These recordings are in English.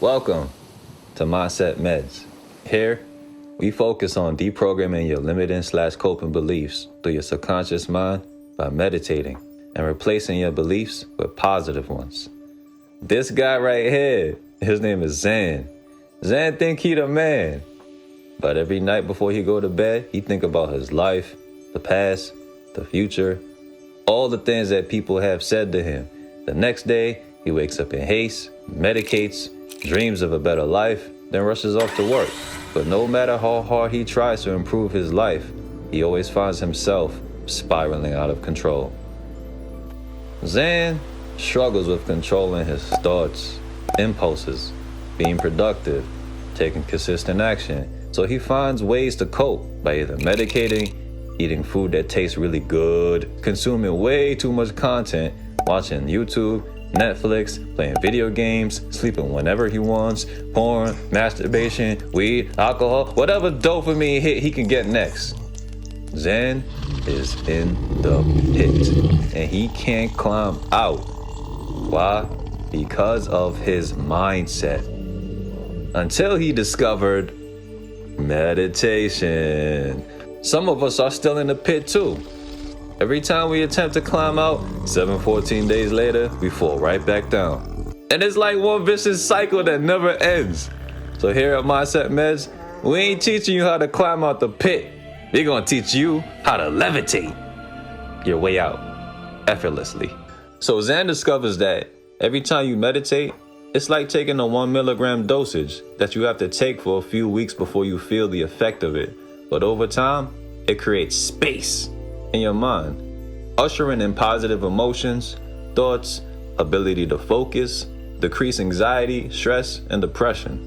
Welcome to MindsetMeds. Here, we focus on deprogramming your limiting/coping beliefs through your subconscious mind by meditating and replacing your beliefs with positive ones. This guy right here, his name is Zen. Zen think he the man. But every night before he go to bed, he think about his life, the past, the future, all the things that people have said to him. The next day, he wakes up in haste, medicates, dreams of a better life, then rushes off to work. But no matter how hard he tries to improve his life, he always finds himself spiraling out of control. Zen struggles with controlling his thoughts, impulses, being productive, taking consistent action. So he finds ways to cope by either medicating, eating food that tastes really good, consuming way too much content, watching YouTube, Netflix, playing video games, sleeping whenever he wants, porn, masturbation, weed, alcohol, whatever dopamine hit he can get next. Zen is in the pit and he can't climb out. Why? Because of his mindset. Until he discovered meditation. Some of us are still in the pit too. Every time we attempt to climb out, 14 days later, we fall right back down. And it's like one vicious cycle that never ends. So here at MindsetMeds, we ain't teaching you how to climb out the pit. We're gonna teach you how to levitate your way out effortlessly. So Zen discovers that every time you meditate, it's like taking a 1 milligram dosage that you have to take for a few weeks before you feel the effect of it. But over time, it creates space in your mind, ushering in positive emotions, thoughts, ability to focus, decrease anxiety, stress, and depression.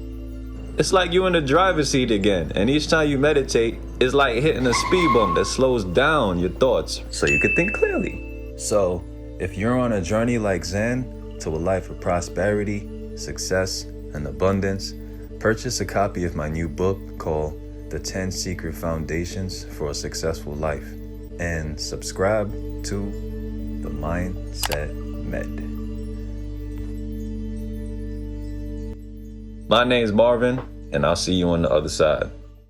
It's like you're in the driver's seat again, and each time you meditate, it's like hitting a speed bump that slows down your thoughts so you can think clearly. So, if you're on a journey like Zen to a life of prosperity, success, and abundance, purchase a copy of my new book called The 10 Secret Foundations for a Successful Life, and subscribe to the Mindset Med. My name's Marvin, and I'll see you on the other side.